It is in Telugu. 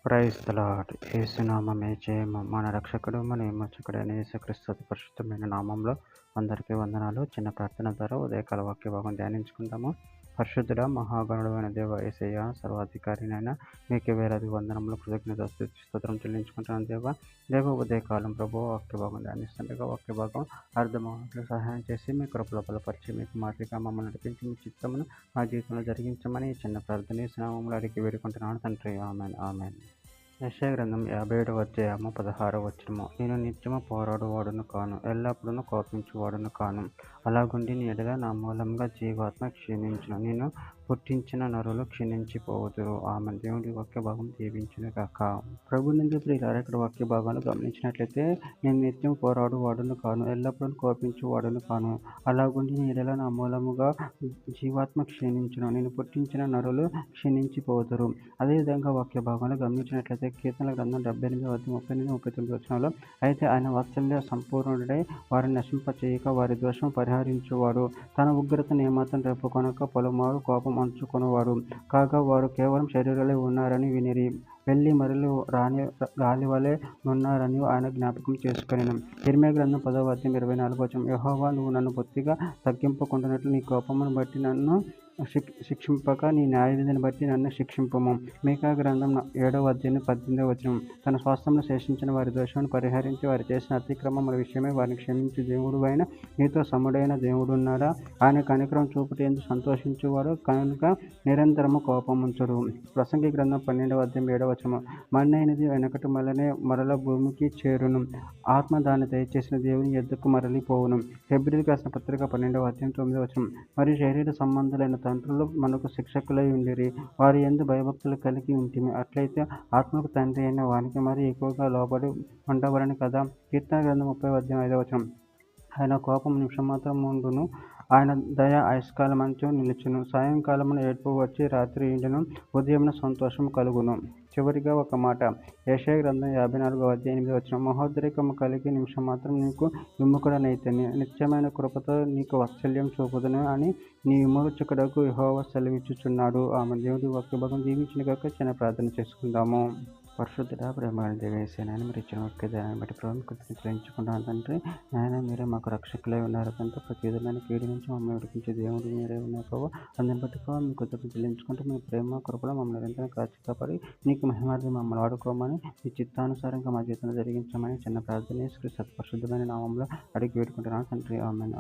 Praise the lord. యేసునామమే జయము. మన రక్షకుడు మన విమోచకుడైన యేసుక్రీస్తు అతి పరిశుద్ధమైన నామంలో అందరికీ వందనాలు. చిన్న ప్రార్థన ద్వారా ఉదయకాల వాక్య భాగం ధ్యానించుకుందాము. పరిశుద్ధుడ మహాగణుడు అయిన దేవ యేసయ్య, సర్వాధికారినైనా మీకే వేలాది వందనములు, కృతజ్ఞత స్తోత్రం చెల్లించుకుంటున్నాను దేవ ఉదయకాలం ప్రభు వాక్య భాగం ధ్యానిస్తుండగా వాక్య భాగం అర్థమవుట్లు సహాయం చేసి మీ కృపలో బలపరిచి మీకు మాదిరిగా మమ్మల్ని నడిపించి మీ చిత్తమును మా జీవితంలో జరిగించమని చిన్న ప్రార్థన యేసునామములో అడిగి వేడుకుంటున్నాను తండ్రి. Amen amen. యెషయా గ్రంథం 57వ అధ్యాయము 16వ వచనము. నేను నిత్యము పోరాడువాడును కాను, ఎల్లప్పుడూ కోపించువాడును కాను. అలాగుండి నీ ఎడల నా మూలంగా జీవాత్మ క్షీణించును, నేను పుట్టించిన నరులు క్షీణించిపోవుదురు. ఆమె దేవుడి వాక్య భాగం దీవించును గాక. ప్రభు నుండి ప్రియులారా, ఇక్కడ వాక్య భాగాలు గమనించినట్లయితే, నేను నిత్యం పోరాడువాడును కాను, ఎల్లప్పుడూ కోపించువాడును కాను. అలాగుండి నీ ఎడల నా మూలముగా జీవాత్మ క్షీణించును, నేను పుట్టించిన నరులు క్షీణించిపోదురు. అదేవిధంగా వాక్య భాగంలో గమనించినట్లయితే కీర్తనల గ్రంథం 78:38-39 వచనంలో, అయితే ఆయన వాత్సల్య సంపూర్ణుడై వారిని నశింపచేయక వారి దోషం పరిహరించువాడు, తన ఉగ్రతను ఏమాత్రం రేపుకొనక పలుమారు కోపం అంచుకొనువాడు. కాగా వారు కేవలం శరీరాలే ఉన్నారని వినిరి, వెళ్ళి మరలి రాని గాలి వలె నున్నారని ఆయన జ్ఞాపకం చేసుకొనెను. ఇర్మీయా గ్రంథం 10వ అధ్యాయం 24వ వచనం. యెహోవా, నువ్వు నన్ను బొత్తిగా తగ్గింపకుండానట్లు నీ కోపమును బట్టి నన్ను శిక్షింపక నీ న్యాయవిధిని బట్టి నన్ను శిక్షింపుము. మీకా గ్రంథం 7వ అధ్యాయం 18వ వచనం. తన స్వాస్థ్యంలో శేషించిన వారి దోషమును పరిహరించి వారు చేసిన అతిక్రమముల విషయమై వారిని క్షమించి దేవుడు అయిన నీతో సముడైన దేవుడున్నాడా? ఆయన కనికరం చూపుటేందుకు సంతోషించువాడు కనుక నిరంతరము కోపముంచుడు. ప్రసంగి గ్రంథం 12వ అధ్యాయం 7వ వచనం. మన్నైనది వెనకటి మళ్ళనే మరల భూమికి చేరును, ఆత్మ దాన్ని దయచేసిన దేవుని ఎద్దుకు మరలిపోవును. హెబ్రీయులకు రాసిన పత్రిక 12వ అధ్యాయం 9వ వచనం. మరియు శరీర సంబంధులైన తండ్రులు మనకు శిక్షకులై ఉండిరి, వారి యందు భయభక్తులు కలిగి ఉంటిమి, అట్లయితే ఆత్మకు తండ్రి అయిన వానికి మరి ఎక్కువగా లోబడి ఉండవలని కదా. కీర్తన గ్రంథం 30వ అధ్యాయం 5వ వచనం. ఆయన కోపం నిమిషం మాత్రం ఉండును, ఆయన దయ ఆయుష్కాలమంచు నిలుచును. సాయంకాలమున ఏడ్పు వచ్చి రాత్రి ఇండును, ఉదయమున సంతోషం కలుగును. చివరిగా ఒక మాట, యెషయా గ్రంథం 54వ అధ్యాయం 8వ వచనం. మహోద్రేకము కలిగి నిమిషం మాత్రం నీకు విముఖుడనైతిని, నిత్యమైన కృపతో నీకు వాత్సల్యం చూపుదును అని నీ విమోచకుడకు యెహోవా సెలవిచ్చుచున్నాడు. ఆమె దేవుడి వాక్య భాగం దీవించును గాక. చిన్న ప్రార్థన చేసుకుందాము. పరిశుద్ధుడా, ప్రేమగల దేవ యేసయ్య, నాయన మీరు ఇచ్చిన వాక్య దాన్ని బట్టి ప్రభుత్వం కృతజ్ఞతలు ఎంచుకుంటాను తండ్రి. నాయన మీరే మాకు రక్షకులై ఉన్నారు కనుక ప్రతి విధమైన కీడు నుంచి మమ్మల్ని విడిపించే దేవుడు మీరే ఉన్నారు ప్రభు. అందుని బట్టి ప్రభావ మీ కృతజ్ఞతలు ఎంచుకుంటూ మీ ప్రేమ కృపలో మమ్మల్ని నిరంతరం కాచి కాపాడి నీకు మహిమార్థి మమ్మల్ని వాడుకోమని మీ చిత్తానుసారంగా మా జీవితంలో జరిగించమని చిన్న ప్రార్థన యేసుక్రీస్తు పరిశుద్ధమైన నామంలో అడిగి వేడుకుంటున్నాను తండ్రి. ఆమేన్.